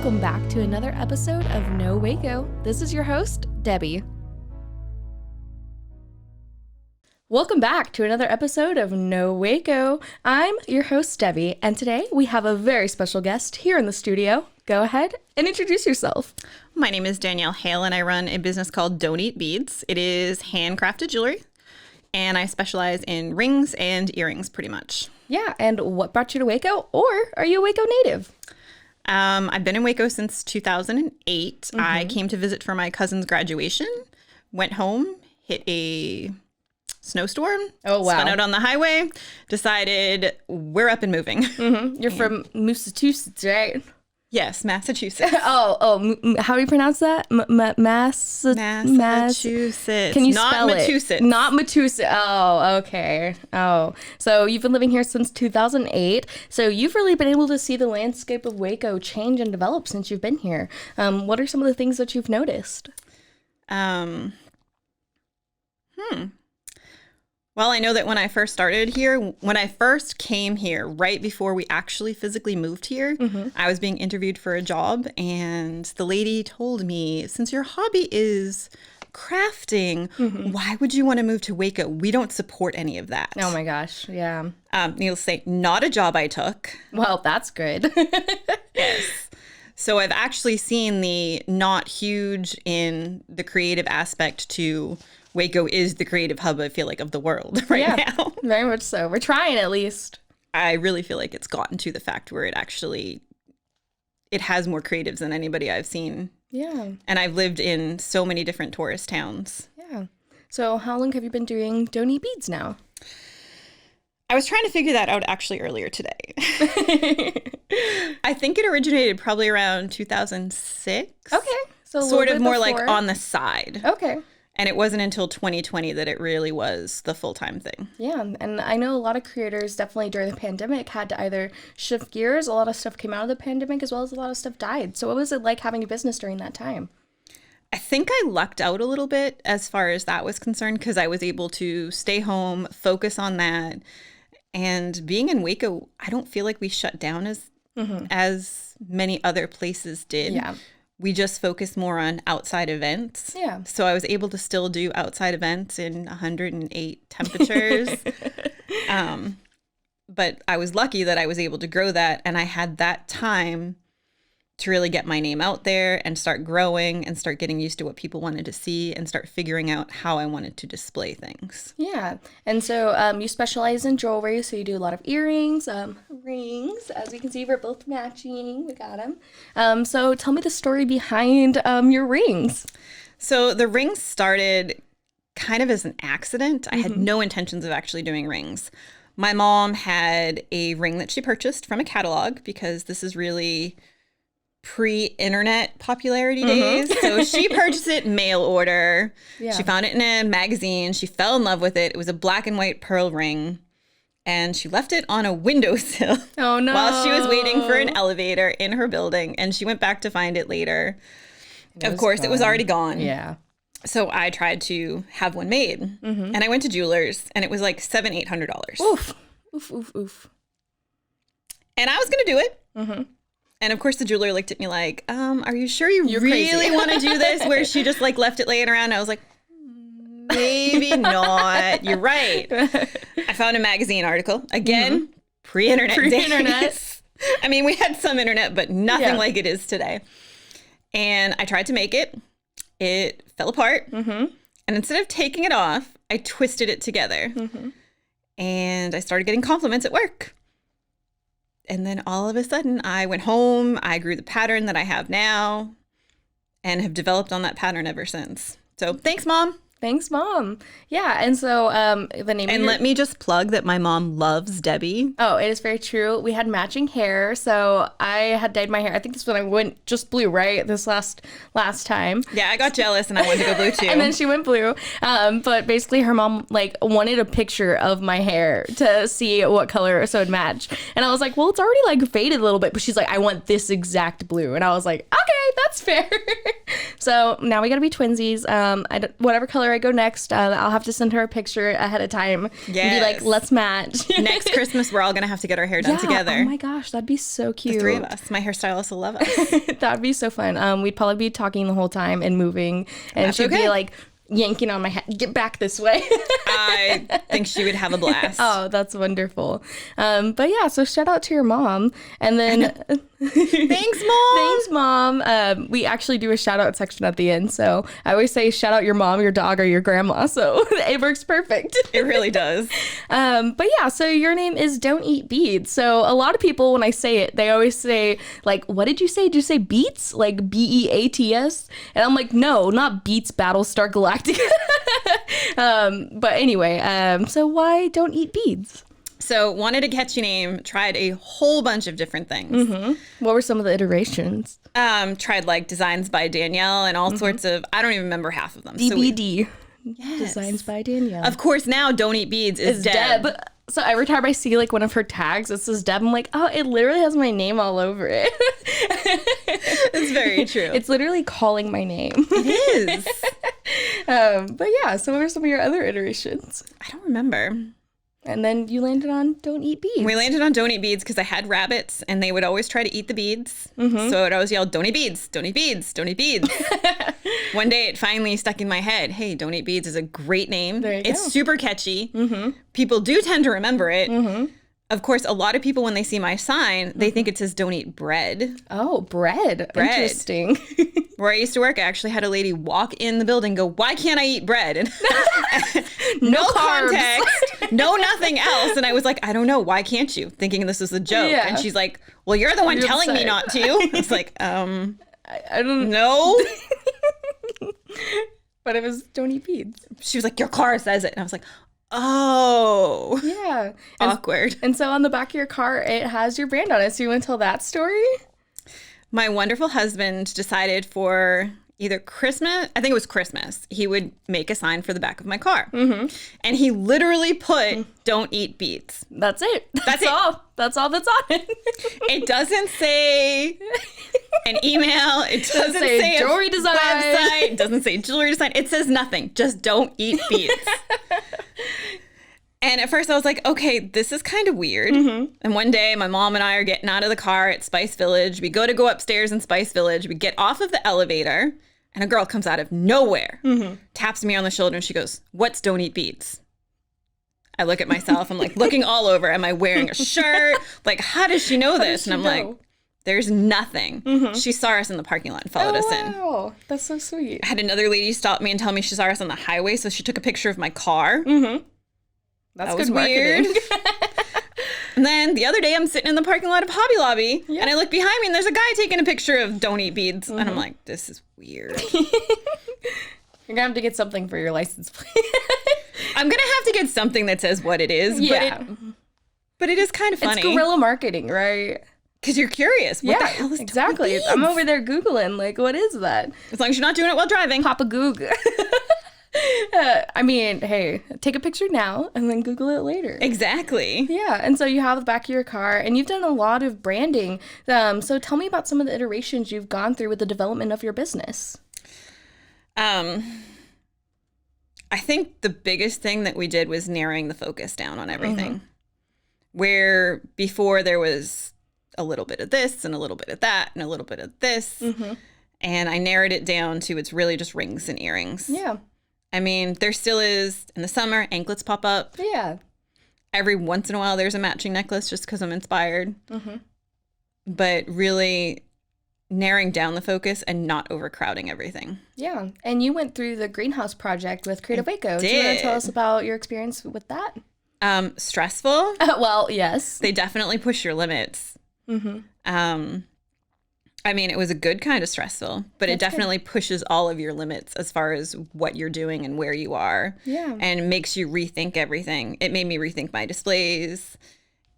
welcome back to another episode of No Waco. This is your host, Debbie. Welcome back to another episode of No Waco. I'm your host, Debbie, and today we have a very special guest here in the studio. Go ahead and introduce yourself. My name is Danielle Hale, and I run a business called Don't Eat Beads. It is handcrafted jewelry, and I specialize in rings and earrings pretty much. Yeah, and what brought you to Waco, or are you a Waco native? I've been in Waco since 2008. Mm-hmm. I came to visit for my cousin's graduation, went home, hit a snowstorm. Oh, wow. Spun out on the highway, decided we're up and moving. Mm-hmm. You're from Massachusetts, right? Yes, Massachusetts. How do you pronounce that? Massachusetts. Can you Not spell Matusitz. it? Not Matusitz. Oh, okay. Oh, so you've been living here since 2008. So you've really been able to see the landscape of Waco change and develop since you've been here. What are some of the things that you've noticed? Well, I know that when I first started here, when I first came here, right before we actually physically moved here, I was being interviewed for a job, and the lady told me, since your hobby is crafting, why would you want to move to Waco? We don't support any of that. Oh my gosh, yeah. Needless to say, not a job I took. Well, that's good. Yes. So I've actually seen the not huge in the creative aspect to Waco is the creative hub, I feel like, of the world now. Very much so. We're trying, at least. I really feel like it's gotten to the fact where it has more creatives than anybody I've seen. Yeah. And I've lived in so many different tourist towns. Yeah. So how long have you been doing Don't Eat Beads now? I was trying to figure that out actually earlier today. I think it originated probably around 2006. Okay. So sort of more like on the side. Okay. And it wasn't until 2020 that it really was the full-time thing. Yeah, and I know a lot of creators definitely during the pandemic had to either shift gears. A lot of stuff came out of the pandemic as well as a lot of stuff died. So what was it like having a business during that time? I think I lucked out a little bit as far as that was concerned because I was able to stay home, focus on that. And being in Waco, I don't feel like we shut down as many other places did. Yeah. We just focused more on outside events. Yeah. So I was able to still do outside events in 108 temperatures. But I was lucky that I was able to grow that. And I had that time to really get my name out there and start growing and start getting used to what people wanted to see and start figuring out how I wanted to display things. Yeah. And so you specialize in jewelry. So you do a lot of earrings, rings. As you can see, we're both matching. We got them. So tell me the story behind your rings. So the rings started kind of as an accident. I had no intentions of actually doing rings. My mom had a ring that she purchased from a catalog because this is really pre-internet popularity days. So she purchased it mail order. Yeah. She found it in a magazine. She fell in love with it. It was a black and white pearl ring. And she left it on a windowsill while she was waiting for an elevator in her building. And she went back to find it later. Of course, it was already gone. Yeah. So I tried to have one made. And I went to jewelers and it was like $700-800. Oof. Oof, oof, oof. And I was going to do it. And of course, the jeweler looked at me like, are you sure you're really want to do this? Where she just like left it laying around. I was like, maybe not. You're right. I found a magazine article. Again, pre-internet days. I mean, we had some internet, but nothing like it is today. And I tried to make it. It fell apart. And instead of taking it off, I twisted it together. And I started getting compliments at work. And then all of a sudden, I went home, I grew the pattern that I have now, and have developed on that pattern ever since. So thanks, Mom. Thanks, Mom. Yeah, and so the name And let me just plug that my mom loves Debbie. Oh, it is very true. We had matching hair, so I had dyed my hair. I think this one I went just blue, right? This last time. Yeah, I got jealous and I wanted to go blue too. And then she went blue. But basically her mom like wanted a picture of my hair to see what color so it'd match. And I was like, well, it's already like faded a little bit, but she's like, I want this exact blue. And I was like, okay, that's fair. So now we gotta be twinsies. Whatever color I go next, I'll have to send her a picture ahead of time. And be like, let's match. Next Christmas, we're all gonna have to get our hair done together. Oh my gosh, that'd be so cute. The 3 of us. My hairstylist will love us. That'd be so fun. We'd probably be talking the whole time and moving, and she'd be like yanking on my head, get back this way. I think she would have a blast. Oh, that's wonderful. But yeah, so shout out to your mom. And then thanks, Mom. Thanks, Mom. We actually do a shout out section at the end. So I always say shout out your mom, your dog, or your grandma. So it works perfect. It really does. But yeah, so your name is Don't Eat Beads. So a lot of people, when I say it, they always say, like, what did you say? Did you say beats? Like Beats? And I'm like, no, not Beats Battlestar Galactica. But anyway, so why Don't Eat Beads? So wanted a catchy name, tried a whole bunch of different things. What were some of the iterations? Tried like Designs by Danielle and all sorts of, I don't even remember half of them. DBD. Yes. Designs by Danielle. Of course, now Don't Eat Beads is Deb. So every time I see like one of her tags, it says Deb, I'm like, oh, it literally has my name all over it. It's very true. It's literally calling my name. It is. But yeah, so what were some of your other iterations? I don't remember. And then you landed on Don't Eat Beads. We landed on Don't Eat Beads because I had rabbits and they would always try to eat the beads. So I would always yell, don't eat beads, don't eat beads, don't eat beads. One day it finally stuck in my head. Hey, Don't Eat Beads is a great name. It's super catchy. People do tend to remember it. Of course, a lot of people, when they see my sign, they think it says Don't Eat Bread. Oh, bread. Interesting. Where I used to work, I actually had a lady walk in the building and go, why can't I eat bread? And no context, no nothing else. And I was like, I don't know. Why can't you? Thinking this was a joke. Yeah. And she's like, well, you're the one telling me not to. It's like, I don't know. But it was Don't Eat Beads. She was like, your car says it. And I was like, oh. Yeah. Awkward. And so on the back of your car, it has your brand on it. So you want to tell that story? My wonderful husband decided for either Christmas, I think it was Christmas, he would make a sign for the back of my car. And he literally put, Don't Eat Beads. That's it. That's all. That's all that's on it. It doesn't say an email. It doesn't say a jewelry design. Website. It doesn't say jewelry design. It says nothing. Just don't eat beads. And at first I was like, okay, this is kind of weird. And one day my mom and I are getting out of the car at Spice Village. We go upstairs in Spice Village. We get off of the elevator and a girl comes out of nowhere, taps me on the shoulder and she goes, what's Don't Eat Beads? I look at myself. I'm like looking all over. Am I wearing a shirt? Like, how does she know this? And I'm like, there's nothing. She saw us in the parking lot and followed us in. Wow, that's so sweet. I had another lady stop me and tell me she saw us on the highway. So she took a picture of my car. That's good good weird. And then the other day I'm sitting in the parking lot of Hobby Lobby and I look behind me and there's a guy taking a picture of Don't Eat Beads. And I'm like, this is weird. You're gonna have to get something for your license plate. I'm gonna have to get something that says what it is. Yeah. But it is kind of funny. It's guerrilla marketing, right? Because you're curious. What the hell is exactly. Don't Eat Beads? I'm over there Googling, like, what is that? As long as you're not doing it while driving. Pop a Goog. I mean, hey, take a picture now and then Google it later. Exactly. Yeah, and so you have the back of your car, and you've done a lot of branding. So tell me about some of the iterations you've gone through with the development of your business. I think the biggest thing that we did was narrowing the focus down on everything. Where before there was a little bit of this and a little bit of that and a little bit of this. And I narrowed it down to it's really just rings and earrings. Yeah. I mean, there still is, in the summer, anklets pop up. Yeah. Every once in a while, there's a matching necklace just because I'm inspired. But really narrowing down the focus and not overcrowding everything. Yeah. And you went through the greenhouse project with Creative Waco. Did. Do you want to tell us about your experience with that? Stressful. Well, yes. They definitely push your limits. I mean, it was a good kind of stressful, but it definitely pushes all of your limits as far as what you're doing and where you are. Yeah. And makes you rethink everything. It made me rethink my displays.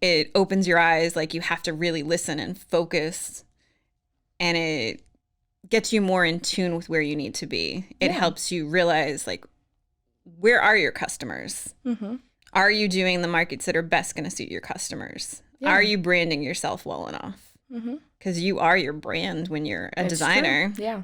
It opens your eyes, like you have to really listen and focus. And it gets you more in tune with where you need to be. It helps you realize, like, where are your customers? Are you doing the markets that are best going to suit your customers? Are you branding yourself well enough? because you are your brand when you're a designer. True. Yeah.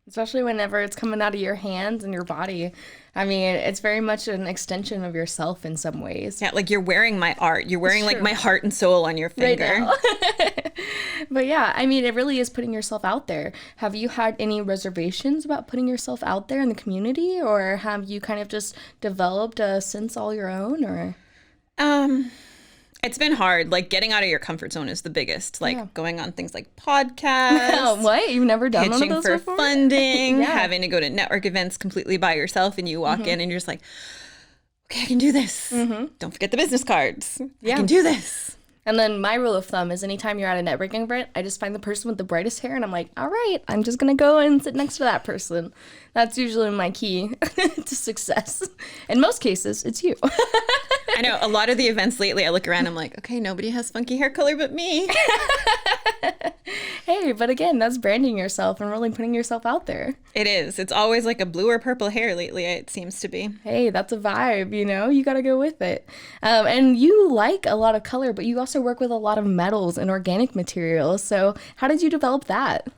Especially whenever it's coming out of your hands and your body. I mean, it's very much an extension of yourself in some ways. Yeah, like you're wearing my art. You're wearing like my heart and soul on your finger. Right now. But yeah, I mean, it really is putting yourself out there. Have you had any reservations about putting yourself out there in the community, or have you kind of just developed a sense all your own, or? It's been hard. Like getting out of your comfort zone is the biggest. Like going on things like podcasts. What? You've never done one of pitching those for before? funding, having to go to network events completely by yourself, and you walk in and you're just like, okay, I can do this. Don't forget the business cards. I can do this. And then my rule of thumb is anytime you're at a networking event, I just find the person with the brightest hair and I'm like, all right, I'm just going to go and sit next to that person. That's usually my key to success. In most cases, it's you. I know a lot of the events lately, I look around, I'm like, okay, nobody has funky hair color but me. Hey, but again, that's branding yourself and really putting yourself out there. It is. It's always like a blue or purple hair lately, it seems to be. Hey, that's a vibe, you know? You got to go with it. And you like a lot of color, but you also work with a lot of metals and organic materials. So how did you develop that?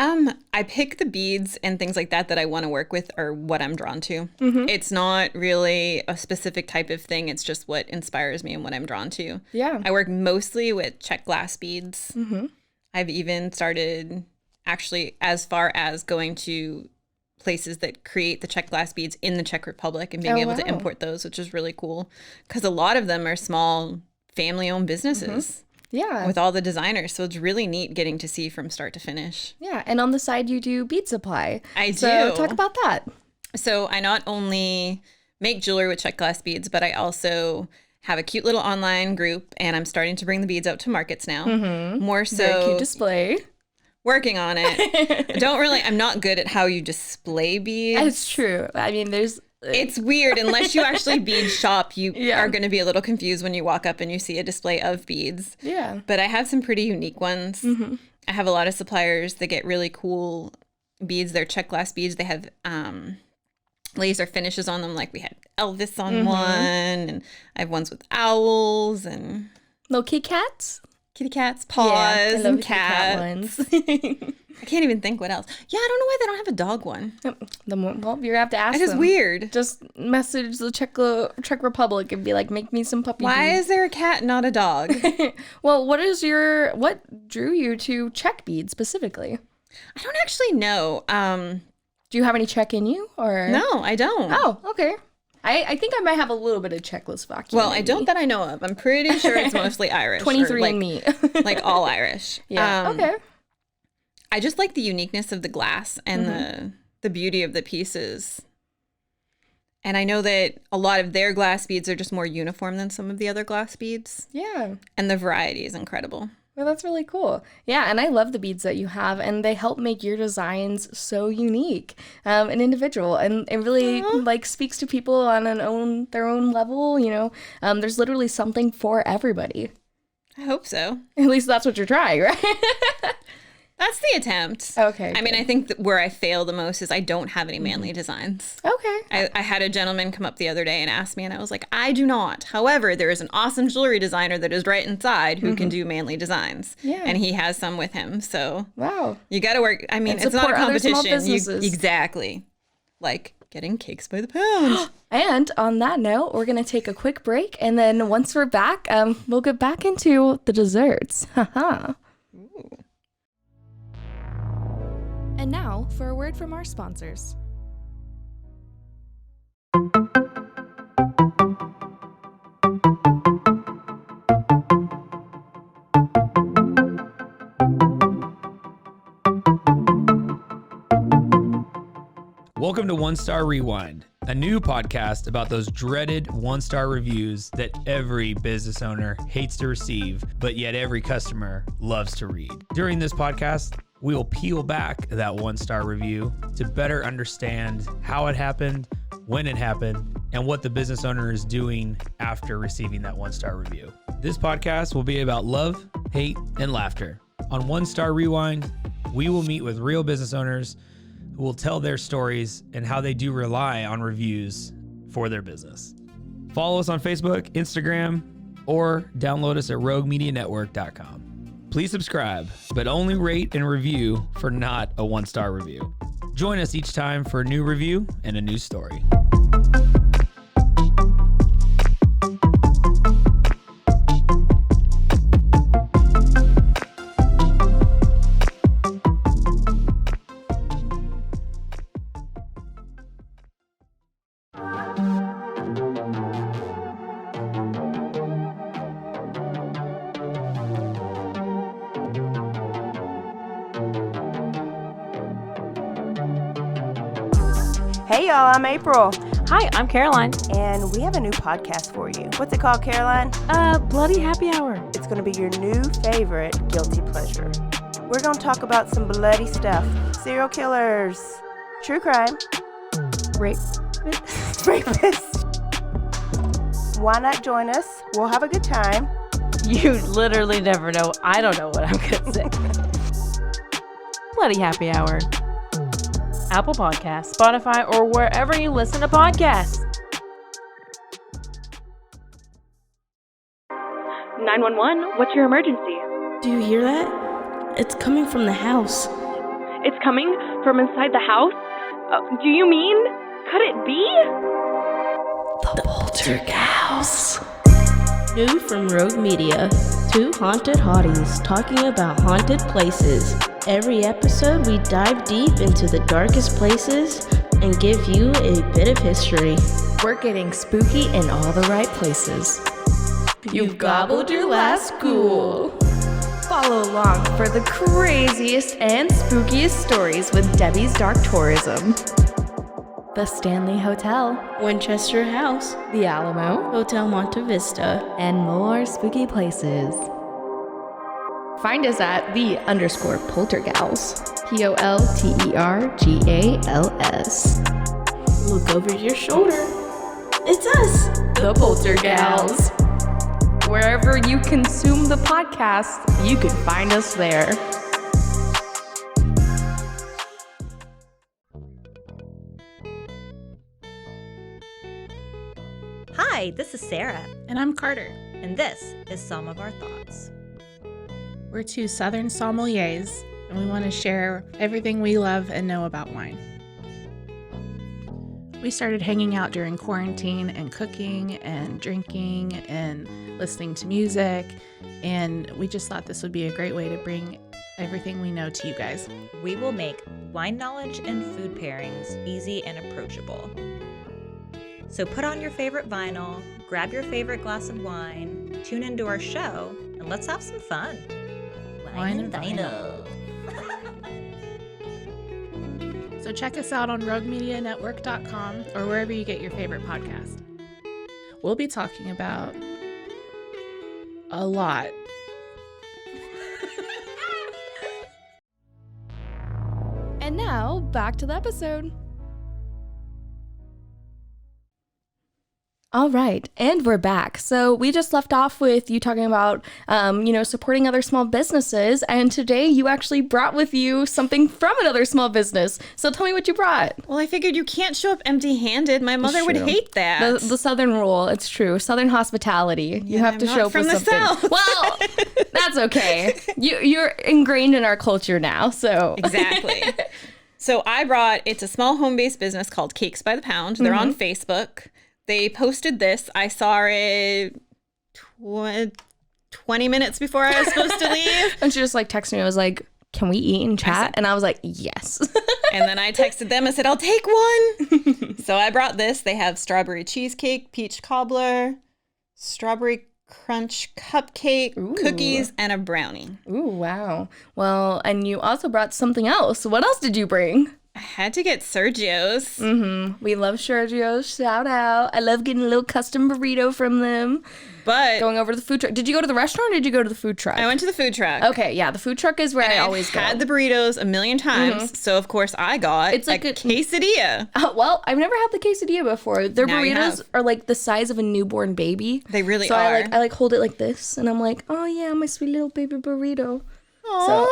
I pick the beads and things like that I want to work with or what I'm drawn to. It's not really a specific type of thing. It's just what inspires me and what I'm drawn to. Yeah. I work mostly with Czech glass beads. I've even started actually as far as going to places that create the Czech glass beads in the Czech Republic and being able to import those, which is really cool because a lot of them are small family-owned businesses. Yeah. With all the designers. So it's really neat getting to see from start to finish. Yeah. And on the side, you do bead supply. I do. So talk about that. So I not only make jewelry with Czech glass beads, but I also have a cute little online group and I'm starting to bring the beads out to markets now. More so. Very cute display. Working on it. I'm not good at how you display beads. It's true. I mean, it's weird. Unless you actually bead shop, you are going to be a little confused when you walk up and you see a display of beads. Yeah. But I have some pretty unique ones. I have a lot of suppliers that get really cool beads. They're Czech glass beads. They have laser finishes on them. Like we had Elvis on one. And I have ones with owls and... Little kitty cats? Kitty cats, paws, and cats. Kitty cat ones. I can't even think what else. Yeah, I don't know why they don't have a dog one. Well, you're gonna have to ask them. It is weird. Just message the Czech Republic and be like, make me some puppy Why beads. is there a cat, not a dog? Well, what drew you to Czech beads specifically? I don't actually know. Do you have any Czech in you, or? No, I don't. Oh, okay. I think I might have a little bit of Czechoslovakian. Well, I don't that I know of. I'm pretty sure it's mostly Irish. 23andMe. Like all Irish. Yeah. Okay. I just like the uniqueness of the glass and the beauty of the pieces. And I know that a lot of their glass beads are just more uniform than some of the other glass beads. Yeah. And the variety is incredible. Well, that's really cool. Yeah, and I love the beads that you have, and they help make your designs so unique and individual, and it really speaks to people on their own level. You know, there's literally something for everybody. I hope so. At least that's what you're trying, right? That's the attempt. Okay. I mean, I think that where I fail the most is I don't have any manly designs. Okay. I had a gentleman come up the other day and ask me, and I was like, I do not. However, there is an awesome jewelry designer that is right inside who can do manly designs. Yeah. And he has some with him. So Wow. You got to work. I mean, And it's not a support other small competition. businesses. Exactly. Like getting cakes by the pound. And on that note, we're going to take a quick break. And then once we're back, we'll get back into the desserts. Haha. And now for a word from our sponsors. Welcome to One Star Rewind, a new podcast about those dreaded one-star reviews that every business owner hates to receive, but yet every customer loves to read. During this podcast, we will peel back that one-star review to better understand how it happened, when it happened, and what the business owner is doing after receiving that one-star review. This podcast will be about love, hate, and laughter. On One Star Rewind, we will meet with real business owners who will tell their stories and how they do rely on reviews for their business. Follow us on Facebook, Instagram, or download us at roguemedianetwork.com. Please subscribe, but only rate and review for not a 1-star review. Join us each time for a new review and a new story. Hey y'all, I'm April, Hi, I'm Caroline. and we have a new podcast for you. What's it called, Caroline? Bloody Happy Hour. It's going to be your new favorite guilty pleasure. We're going to talk about some bloody stuff. Serial killers, true crime, Rape. rapists. Why not join us? We'll have a good time. You literally never know. I don't know what I'm going to say. Bloody Happy Hour. Apple Podcasts, Spotify, or wherever you listen to podcasts. 911, what's your emergency? Do you hear that? It's coming from the house. It's coming from inside the house? Do you mean? Could it be? The Poltergeist. New from Rogue Media. 2 haunted hotties talking about haunted places. Every episode, we dive deep into the darkest places and give you a bit of history. We're getting spooky in all the right places. You've gobbled your last ghoul. Follow along for the craziest and spookiest stories with Debbie's Dark Tourism. The Stanley Hotel, Winchester House, the Alamo, Hotel Monte Vista. and more spooky places. Find us at _Poltergals. POLTERGALS. Look over your shoulder. It's us, The Poltergals. Wherever you consume the podcast, you can find us there. Hi, this is Sarah, And I'm Carter. and this is Some of Our Thoughts. We're 2 Southern sommeliers, and we want to share everything we love and know about wine. We started hanging out during quarantine and cooking and drinking and listening to music, and we just thought this would be a great way to bring everything we know to you guys. We will make wine knowledge and food pairings easy and approachable. So put on your favorite vinyl, grab your favorite glass of wine, tune into our show, and let's have some fun. Wine and vinyl. So check us out on roguemedianetwork.com or wherever you get your favorite podcast. We'll be talking about a lot. And now, back to the episode. All right, and we're back. So we just left off with you talking about, supporting other small businesses, and today you actually brought with you something from another small business. So tell me what you brought. Well, I figured you can't show up empty-handed. My mother would true. hate that. The Southern rule, it's true. Southern hospitality. You have I'm to not show up from with the something. South. Well, that's okay. You're ingrained in our culture now, so. Exactly. So I brought, it's a small home-based business called Cakes by the Pound. They're on Facebook. They posted this. I saw it 20 minutes before I was supposed to leave. And she just texted me. I was like, can we eat and chat? And I was like, yes. And then I texted them and said, I'll take one. So I brought this. They have strawberry cheesecake, peach cobbler, strawberry crunch cupcake, cookies, and a brownie. Ooh, wow. Well, and you also brought something else. What else did you bring? I had to get Sergio's. We love Sergio's. Shout out. I love getting a little custom burrito from them. But Going over to the food truck. Did you go to the restaurant or did you go to the food truck? I went to the food truck. Okay, yeah. The food truck is where I always go. I've had the burritos a million times. So, of course, I got It's like a a- quesadilla. Well, I've never had the quesadilla before. Their Now you burritos have. are like the size of a newborn baby. They really so are. I hold it like this, and I'm like, oh yeah, my sweet little baby burrito. So,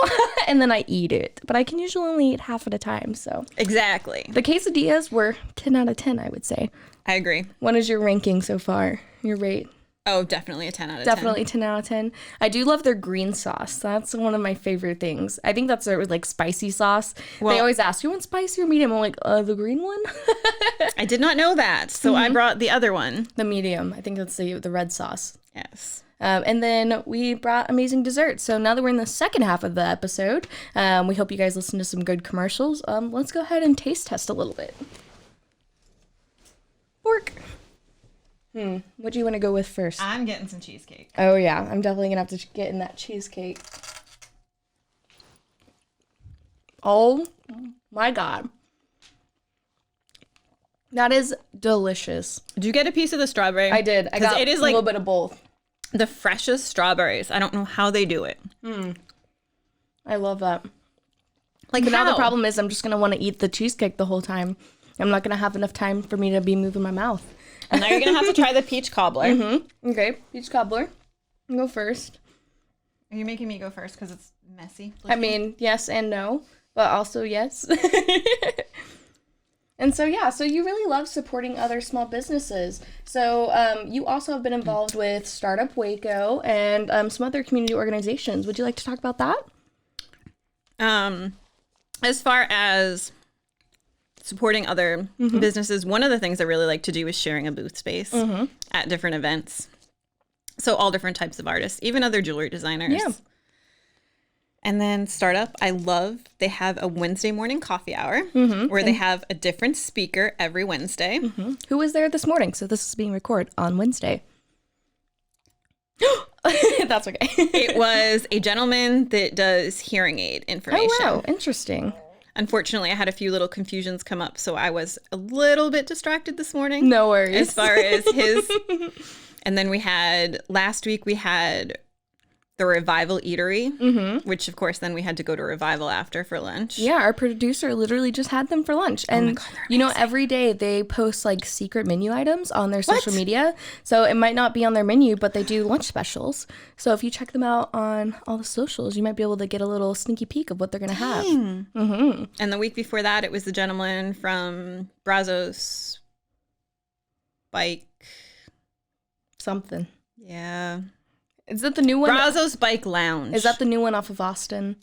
and then I eat it, but I can usually only eat half at a time. So Exactly. the quesadillas were 10 out of 10, I would say. I agree. What is your ranking so far? Your rate? Oh, definitely a 10 out of 10. Definitely 10 out of 10. I do love their green sauce. That's one of my favorite things. I think that's their like spicy sauce. Well, they always ask, you want spicy or medium? I'm like, the green one? I did not know that. So I brought the other one. The medium. I think that's the red sauce. Yes. And then we brought amazing desserts. So now that we're in the second half of the episode, we hope you guys listen to some good commercials. Let's go ahead and taste test a little bit. Fork. What do you want to go with first? I'm getting some cheesecake. Oh, yeah. I'm definitely going to have to get in that cheesecake. Oh, my God. That is delicious. Did you get a piece of the strawberry? I did. I got it is a like little bit of both. the freshest strawberries. I don't know how they do it. I love that. Like, But now the how? problem is I'm just going to want to eat the cheesecake the whole time. I'm not going to have enough time for me to be moving my mouth. And now you're going to have to try the peach cobbler. Okay, peach cobbler. I'll go first. Are you making me go first because it's messy? I mean, yes and no, but also yes. And so, yeah, so you really love supporting other small businesses. So you also have been involved with Startup Waco and some other community organizations. Would you like to talk about that? As far as supporting other businesses, one of the things I really like to do is sharing a booth space at different events. So all different types of artists, even other jewelry designers. Yeah. And then Startup, I love, they have a Wednesday morning coffee hour where they have a different speaker every Wednesday. Who was there this morning? So this is being recorded on Wednesday. That's okay. It was a gentleman that does hearing aid information. Oh, wow. Interesting. Unfortunately, I had a few little confusions come up, so I was a little bit distracted this morning. No worries. As far as his... And then last week we had the Revival Eatery, which of course then we had to go to Revival after for lunch. Yeah, our producer literally just had them for lunch. And you know, every day they post like secret menu items on their social media. So it might not be on their menu, but they do lunch specials. So if you check them out on all the socials, you might be able to get a little sneaky peek of what they're going to have. And the week before that, it was the gentleman from Brazos Bike. Something. Yeah. Is that the new one? Brazos Bike Lounge. Is that the new one off of Austin?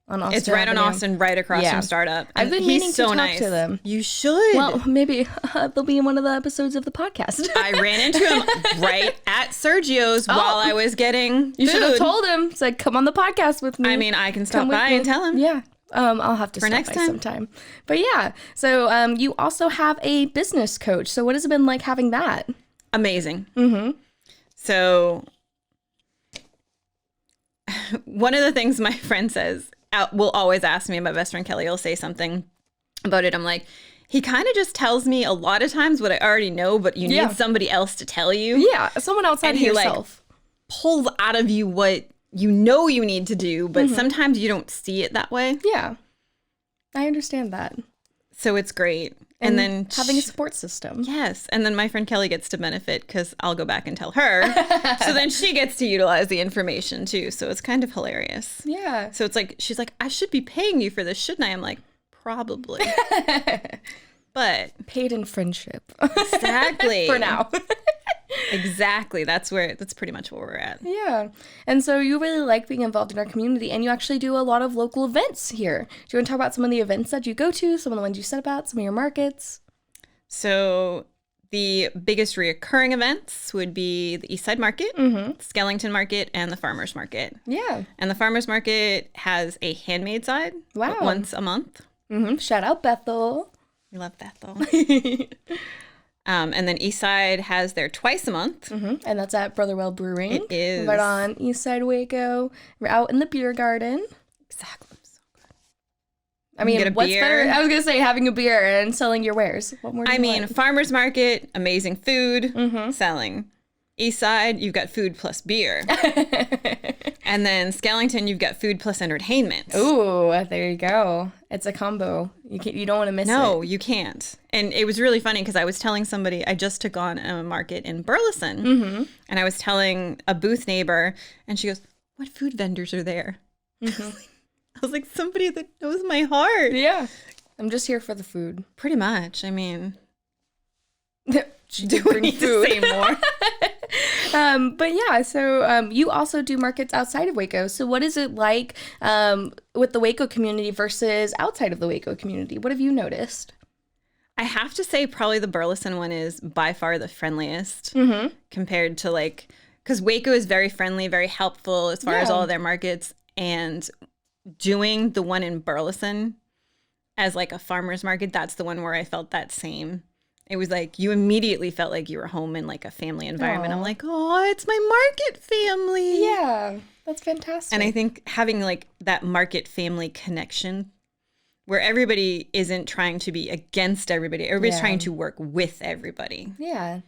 On Austin It's right Avenue? on Austin, right across from Startup. I've been And meaning he's to so talk nice. to them. You should. Well, maybe they'll be in one of the episodes of the podcast. I ran into him right at Sergio's while I was getting You food. should have told him. It's like, come on the podcast with me. I mean, I can stop Come with by me. and tell him. Yeah. I'll have to stop next by time. sometime. But yeah, so you also have a business coach. So what has it been like having that? Amazing. So one of the things my friend says, will always ask me, my best friend Kelly will say something about it. I'm like, he kind of just tells me a lot of times what I already know, but you need somebody else to tell you. Yeah, someone outside And of he yourself. Pulls out of you what you know you need to do, but sometimes you don't see it that way. Yeah, I understand that. So it's great. And then having a support system. Yes. And then my friend Kelly gets to benefit because I'll go back and tell her. So then she gets to utilize the information too. So it's kind of hilarious. Yeah. So it's like, she's like, I should be paying you for this, shouldn't I? I'm like, probably. But Paid in friendship. exactly. For now. Exactly. That's pretty much where we're at. Yeah. And so you really like being involved in our community, and you actually do a lot of local events here. Do you want to talk about some of the events that you go to, some of the ones you set about, some of your markets? So the biggest reoccurring events would be the East Side Market, Skellington Market, and the Farmers Market. Yeah. And the Farmers Market has a handmade side once a month. Shout out Bethel. We love Bethel. And then East Side has their twice a month. And that's at Brotherwell Brewing. It is. Right on East Side Waco. We're out in the beer garden. Exactly. So good. I mean, get a what's beer. better? I was going to say having a beer and selling your wares. What more do you want? Farmers Market, amazing food, selling. East Side, you've got food plus beer. And then Skellington, you've got food plus entertainment. Ooh, there you go. It's a combo. You don't want to miss it. No, you can't. And it was really funny because I was telling somebody, I just took on a market in Burleson, and I was telling a booth neighbor, and she goes, what food vendors are there? I was like, somebody that knows my heart. Yeah. I'm just here for the food. Pretty much. I mean, she Do can we bring need food. to say more? But yeah, so you also do markets outside of Waco. So what is it like with the Waco community versus outside of the Waco community? What have you noticed? I have to say probably the Burleson one is by far the friendliest compared to like, because Waco is very friendly, very helpful as far as all of their markets. And doing the one in Burleson as like a farmer's market, that's the one where I felt that same. It was like you immediately felt like you were home in like a family environment. I'm like, oh, it's my market family. Yeah, that's fantastic. And I think having like that market family connection where everybody isn't trying to be against everybody. Everybody's trying to work with everybody. Yeah.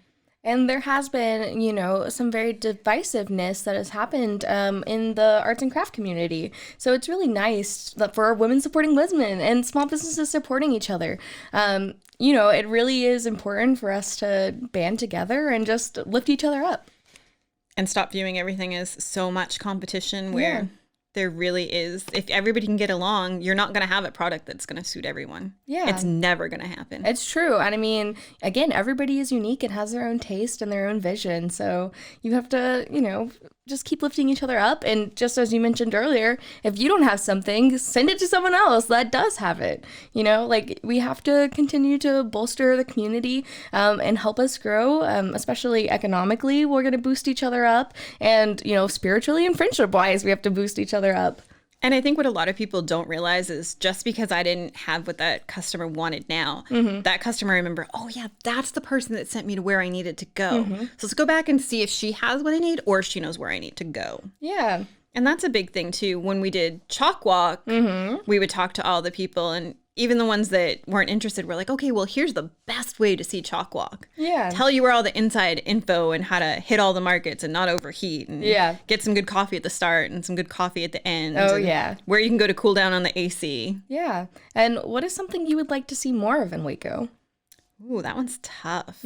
And there has been, you know, some very divisiveness that has happened in the arts and craft community. So it's really nice that for women supporting women and small businesses supporting each other. You know, it really is important for us to band together and just lift each other up. And stop viewing everything as so much competition where there really is. If everybody can get along, you're not going to have a product that's going to suit everyone. Yeah. It's never going to happen. It's true. And I mean, again, everybody is unique and has their own taste and their own vision. So you have to, you know, just keep lifting each other up. And just as you mentioned earlier, if you don't have something, send it to someone else that does have it. You know, like we have to continue to bolster the community and help us grow, especially economically. We're going to boost each other up. And, you know, spiritually and friendship wise, we have to boost each other up. And I think what a lot of people don't realize is just because I didn't have what that customer wanted now, that customer remember, oh yeah, that's the person that sent me to where I needed to go. So let's go back and see if she has what I need or if she knows where I need to go. Yeah. And that's a big thing too. When we did Chalk Walk, we would talk to all the people, and even the ones that weren't interested were like, okay, well, here's the best way to see Chalk Walk. Yeah. Tell you where all the inside info and how to hit all the markets and not overheat. And get some good coffee at the start and some good coffee at the end. Oh, yeah. Where you can go to cool down on the AC. Yeah. And what is something you would like to see more of in Waco? Ooh, that one's tough.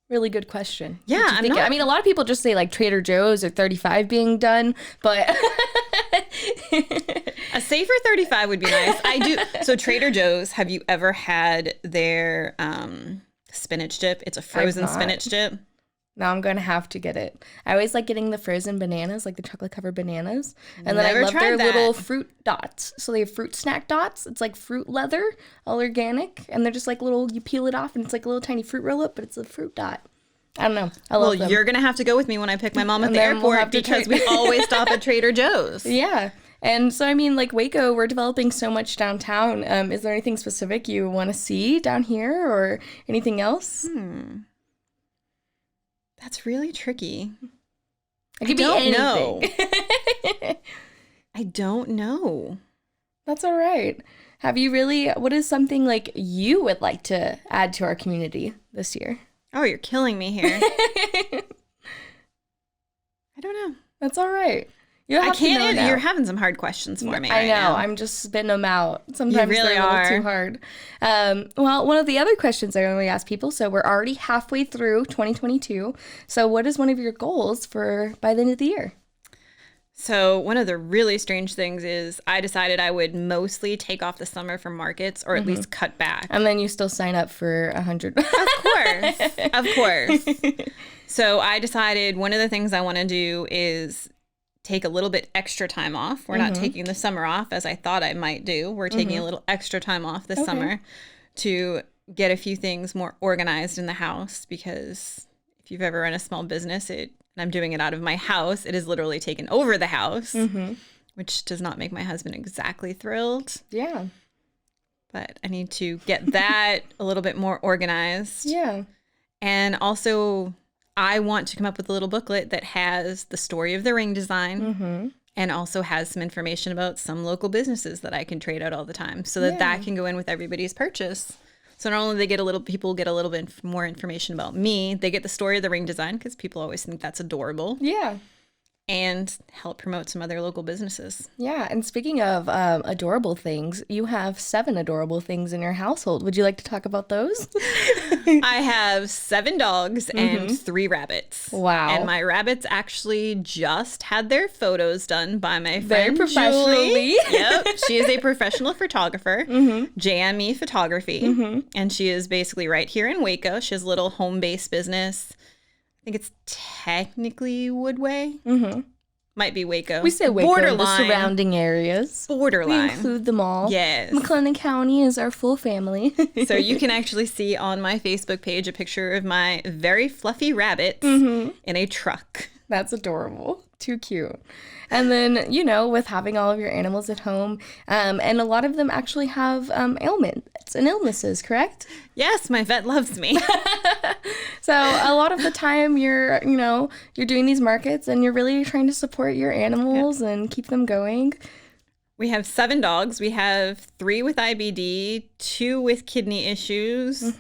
Really good question. Yeah, I mean, a lot of people just say like Trader Joe's or 35 being done, but a safer 35 would be nice. I do. So Trader Joe's, have you ever had their spinach dip? It's a frozen spinach dip. Now I'm going to have to get it. I always like getting the frozen bananas, like the chocolate covered bananas. And then I love their little fruit dots. So they have fruit snack dots. It's like fruit leather, all organic. And they're just like little, you peel it off and it's like a little tiny fruit roll up, but it's a fruit dot. I don't know. I love them. You're going to have to go with me when I pick my mom at the airport because we always stop at Trader Joe's. Yeah. And so, I mean, like Waco, we're developing so much downtown. Is there anything specific you want to see down here or anything else? That's really tricky. It could be anything. Know. I don't know. That's all right. What is something like you would like to add to our community this year? Oh, you're killing me here. I don't know. That's all right. I can't. You're having some hard questions for me. I know. Now. I'm just spitting them out. Sometimes you really they're a little too hard. Well, one of the other questions I normally ask people. So we're already halfway through 2022. So what is one of your goals for by the end of the year? So one of the really strange things is I decided I would mostly take off the summer from markets or at least cut back. And then you still sign up for 100. Of course. So I decided one of the things I want to do is take a little bit extra time off. We're not taking the summer off as I thought I might do. We're taking a little extra time off this summer to get a few things more organized in the house, because if you've ever run a small business, and I'm doing it out of my house, it has literally taken over the house, which does not make my husband exactly thrilled. Yeah. But I need to get that a little bit more organized. Yeah. And also, I want to come up with a little booklet that has the story of the ring design and also has some information about some local businesses that I can trade out all the time, so that that can go in with everybody's purchase. So not only people get a little bit more information about me, they get the story of the ring design because people always think that's adorable. Yeah. and help promote some other local businesses. Yeah, and speaking of adorable things, you have 7 adorable things in your household. Would you like to talk about those? I have 7 dogs and 3 rabbits. Wow. And my rabbits actually just had their photos done by my Very friend professionally. Julie. Yep. She is a professional photographer, JME Photography. And she is basically right here in Waco. She has a little home-based business. I think it's technically Woodway. Might be Waco. We say Waco, Borderline. the surrounding areas. Borderline. We include them all. Yes. McLennan County is our full family. So you can actually see on my Facebook page a picture of my very fluffy rabbits in a truck. That's adorable. Too cute. And then, you know, with having all of your animals at home, and a lot of them actually have ailments and illnesses, correct? Yes, my vet loves me. So a lot of the time you're doing these markets and you're really trying to support your animals and keep them going. We have 7 dogs. We have 3 with IBD, 2 with kidney issues.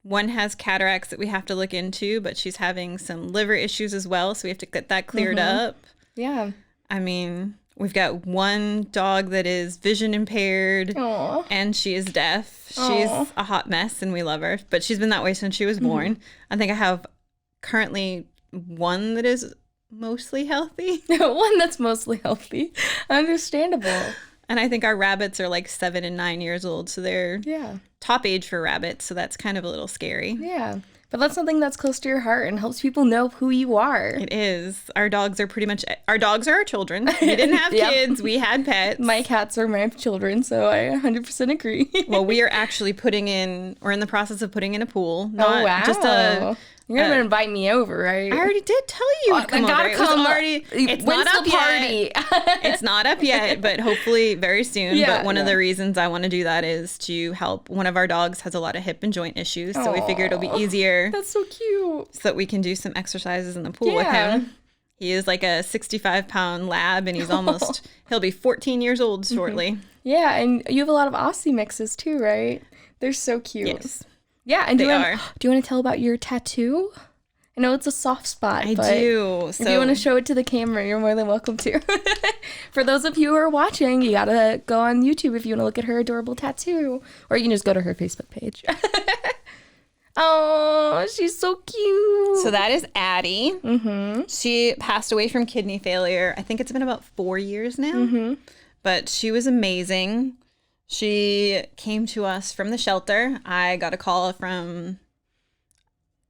One has cataracts that we have to look into, but she's having some liver issues as well, so we have to get that cleared up. Yeah. I mean, we've got 1 dog that is vision impaired, Aww. and she is deaf. She's a hot mess, and we love her, but she's been that way since she was born. I think I have currently 1 that is mostly healthy. One that's mostly healthy. Understandable. And I think our rabbits are like 7 and 9 years old, so they're top age for rabbits, so that's kind of a little scary. Yeah. But that's something that's close to your heart and helps people know who you are. It is. Our dogs are our children. We didn't have kids. We had pets. My cats are my children, so I 100% agree. Well, we are actually we're in the process of putting in a pool. Oh, wow. Just You're going to invite me over, right? I already did tell you to come over. It's not up yet. It's not up yet, but hopefully very soon. But one of the reasons I want to do that is to help. One of our dogs has a lot of hip and joint issues, so we figured it'll be easier. That's so cute. So that we can do some exercises in the pool with him. He is like a 65-pound lab, and he'll be 14 years old shortly. Yeah, and you have a lot of Aussie mixes too, right? They're so cute. Yes. Yeah, and do you are. Do you want to tell about your tattoo? I know it's a soft spot. I but do. If you want to show it to the camera, you're more than welcome to. For those of you who are watching, you gotta go on YouTube if you want to look at her adorable tattoo, or you can just go to her Facebook page. Oh, she's so cute. So that is Addie. She passed away from kidney failure. I think it's been about 4 years now. But she was amazing. She came to us from the shelter. I got a call from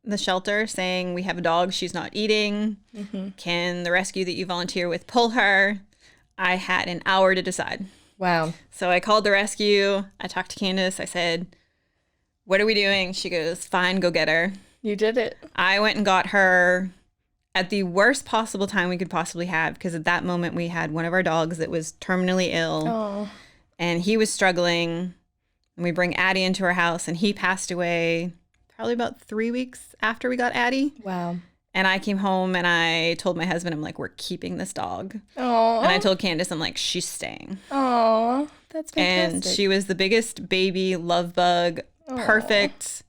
the shelter saying, we have a dog, she's not eating. Can the rescue that you volunteer with pull her? I had an hour to decide. Wow. So I called the rescue. I talked to Candace. I said, what are we doing? She goes, fine, go get her. You did it. I went and got her at the worst possible time we could possibly have, because at that moment we had one of our dogs that was terminally ill. Oh. And he was struggling. And we bring Addie into our house, and he passed away probably about 3 weeks after we got Addie. Wow. And I came home and I told my husband, I'm like, we're keeping this dog. Oh. And I told Candace, I'm like, she's staying. Oh, that's fantastic. And she was the biggest baby love bug, perfect.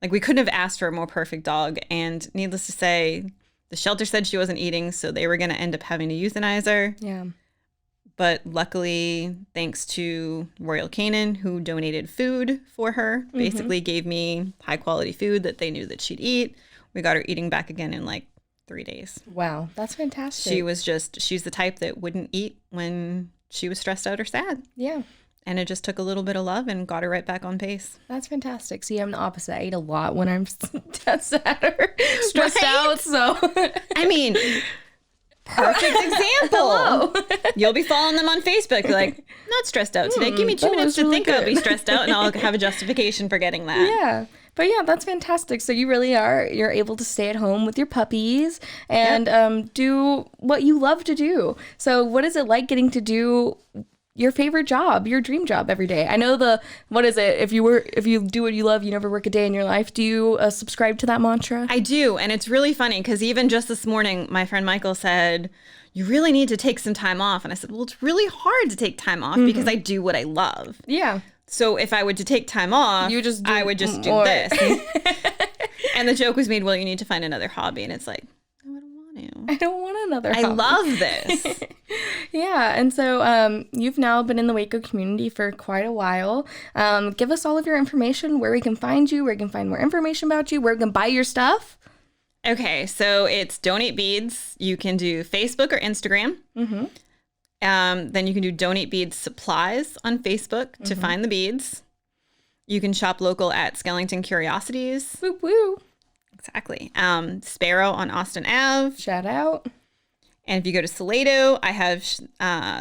Like, we couldn't have asked for a more perfect dog. And needless to say, the shelter said she wasn't eating, so they were going to end up having to euthanize her. Yeah. But luckily, thanks to Royal Canin, who donated food for her, basically gave me high quality food that they knew that she'd eat. We got her eating back again in like 3 days. Wow, that's fantastic. She's the type that wouldn't eat when she was stressed out or sad. Yeah. And it just took a little bit of love and got her right back on pace. That's fantastic. See, I'm the opposite. I eat a lot when I'm sad or stressed out, so. I mean, perfect example. You'll be following them on Facebook. You're like, not stressed out today. Give me 2 minutes to think I'll be stressed out, and I'll have a justification for getting that. Yeah. But yeah, that's fantastic. So you really you're able to stay at home with your puppies and do what you love to do. So what is it like getting to do your favorite job, your dream job every day? I know what is it? If you do what you love, you never work a day in your life. Do you subscribe to that mantra? I do. And it's really funny because even just this morning, my friend Michael said, you really need to take some time off. And I said, well, it's really hard to take time off because I do what I love. Yeah. So if I were to take time off, I would just do this. And the joke was made, well, you need to find another hobby. And it's like, no, I don't want to. I don't want another I hobby. love this. Yeah, and so you've now been in the Waco community for quite a while. Give us all of your information, where we can find you, where we can find more information about you, where we can buy your stuff. Okay, so it's Donate Beads. You can do Facebook or Instagram. Mm-hmm. Then you can do Donate Beads Supplies on Facebook to find the beads. You can shop local at Skellington Curiosities. Woo woo. Exactly. Sparrow on Austin Ave. Shout out. And if you go to Salado, I have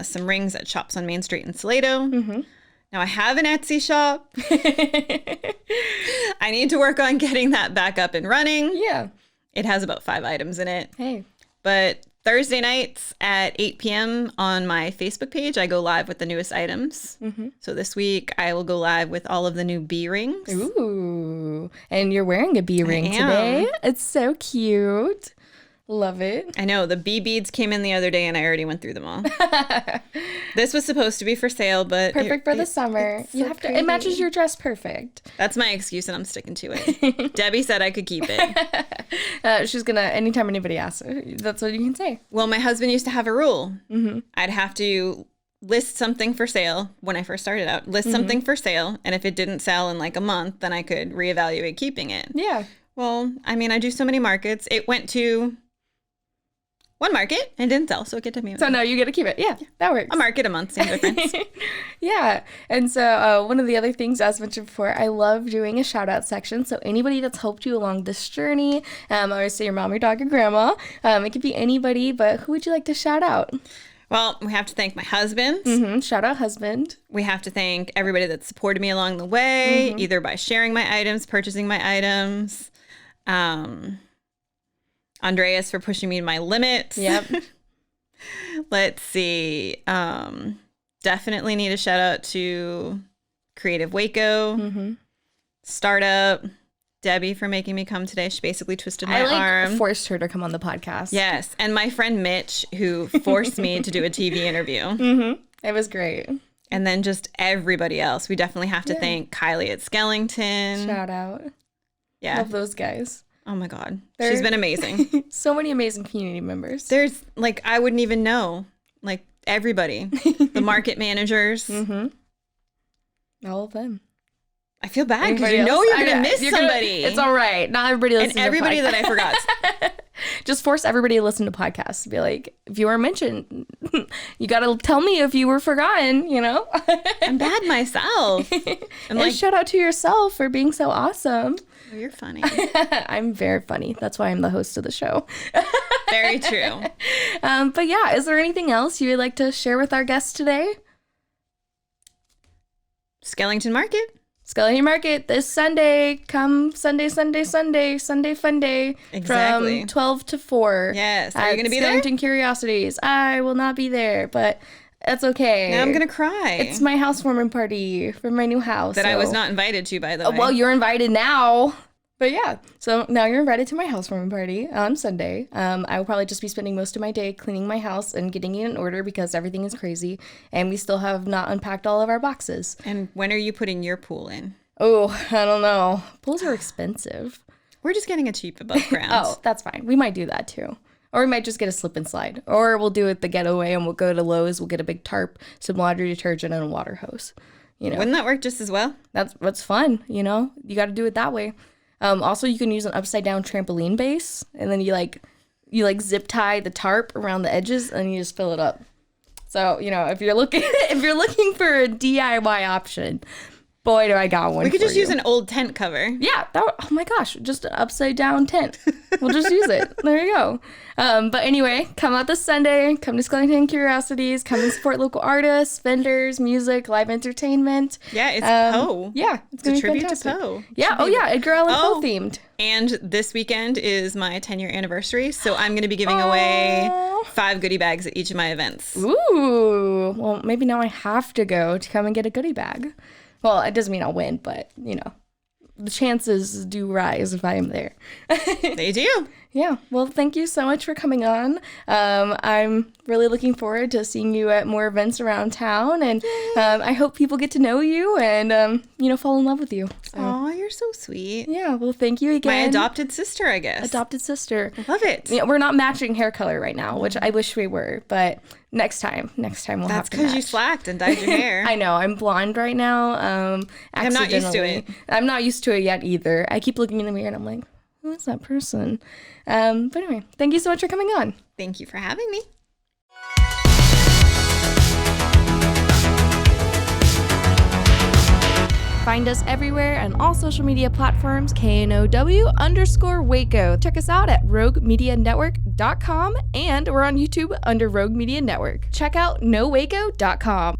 some rings at Shops on Main Street in Salado. Mm-hmm. Now, I have an Etsy shop. I need to work on getting that back up and running. Yeah. It has about 5 items in it. Hey. But Thursday nights at 8 p.m. on my Facebook page, I go live with the newest items. Mm-hmm. So this week, I will go live with all of the new bee rings. Ooh. And you're wearing a bee ring today. It's so cute. Love it. I know. The bee beads came in the other day, and I already went through them all. This was supposed to be for sale, but... Perfect for the summer. You have to. It matches your dress perfect. That's my excuse, and I'm sticking to it. Debbie said I could keep it. She's going to, anytime anybody asks, that's what you can say. Well, my husband used to have a rule. Mm-hmm. I'd have to list something for sale when I first started out. List something for sale, and if it didn't sell in like a month, then I could reevaluate keeping it. Yeah. Well, I mean, I do so many markets. It went to... one market and didn't sell, so it get to me. So no, you get to keep it. Yeah, that works. A market a month, same difference. Yeah, and so one of the other things, as mentioned before, I love doing a shout out section. So anybody that's helped you along this journey, I always say your mom, your dog, your grandma. It could be anybody, but who would you like to shout out? Well, we have to thank my husband. Mm-hmm. Shout out husband. We have to thank everybody that supported me along the way, either by sharing my items, purchasing my items. Andreas for pushing me to my limits. Yep. Let's see. Definitely need a shout out to Creative Waco, Startup, Debbie for making me come today. She basically twisted my arm. I forced her to come on the podcast. Yes. And my friend Mitch, who forced me to do a TV interview. Mm-hmm. It was great. And then just everybody else. We definitely have to thank Kylie at Skellington. Shout out. Yeah. Love those guys. Oh my God. She's been amazing. So many amazing community members. There's like, I wouldn't even know. Like everybody. The market managers. All of them. I feel bad because you know you're going to miss somebody. It's all right. Not everybody listens and everybody that I forgot. Just force everybody to listen to podcasts. Be like, if you were mentioned, you got to tell me if you were forgotten, you know? I'm bad myself. And like, shout out to yourself for being so awesome. Oh, you're funny. I'm very funny. That's why I'm the host of the show. Very true. But yeah, is there anything else you would like to share with our guests today? Skellington Market. Skellington Market this Sunday. Come Sunday fun day. Exactly. From 12 to 4. Yes. Are you going to be there? Skellington Curiosities. I will not be there, but that's okay. Now I'm going to cry. It's my housewarming party for my new house. That I was not invited to, by the way. Well, you're invited now. But yeah, so now you're invited to my housewarming party on Sunday. I will probably just be spending most of my day cleaning my house and getting it in order because everything is crazy. And we still have not unpacked all of our boxes. And when are you putting your pool in? Oh, I don't know. Pools are expensive. We're just getting a cheap above ground. Oh, that's fine. We might do that too. Or we might just get a slip and slide. Or we'll do it the getaway and we'll go to Lowe's. We'll get a big tarp, some laundry detergent, and a water hose. You know, wouldn't that work just as well? That's fun. You know, you got to do it that way. Also, you can use an upside down trampoline base, and then you zip tie the tarp around the edges, and you just fill it up. So you know, if you're looking for a DIY option, boy, do I got one. We could just you. Use an old tent cover. Yeah. Oh my gosh, just an upside down tent. We'll just use it. There you go. But anyway, come out this Sunday. Come to Skellington Curiosities. Come and support local artists, vendors, music, live entertainment. Yeah, it's Poe. Yeah, it's a tribute to Poe. Yeah. Oh yeah, Edgar Allan Poe themed. And this weekend is my 10-year anniversary, so I'm going to be giving away 5 goodie bags at each of my events. Ooh. Well, maybe now I have to go to come and get a goodie bag. Well, it doesn't mean I'll win, but you know, the chances do rise if I am there. They do. Yeah, well, thank you so much for coming on. I'm really looking forward to seeing you at more events around town, and I hope people get to know you and, fall in love with you. So. Oh, you're so sweet. Yeah, well, thank you again. My adopted sister, I guess. Adopted sister. I love it. Yeah, we're not matching hair color right now, which I wish we were, but next time we'll have to match. That's because you slacked and dyed your hair. I know, I'm blonde right now. I'm not used to it. I'm not used to it yet either. I keep looking in the mirror and I'm like, who is that person? But anyway, thank you so much for coming on. Thank you for having me. Find us everywhere on all social media platforms, KNOW_Waco. Check us out at roguemedianetwork.com, and we're on YouTube under Rogue Media Network. Check out nowaco.com.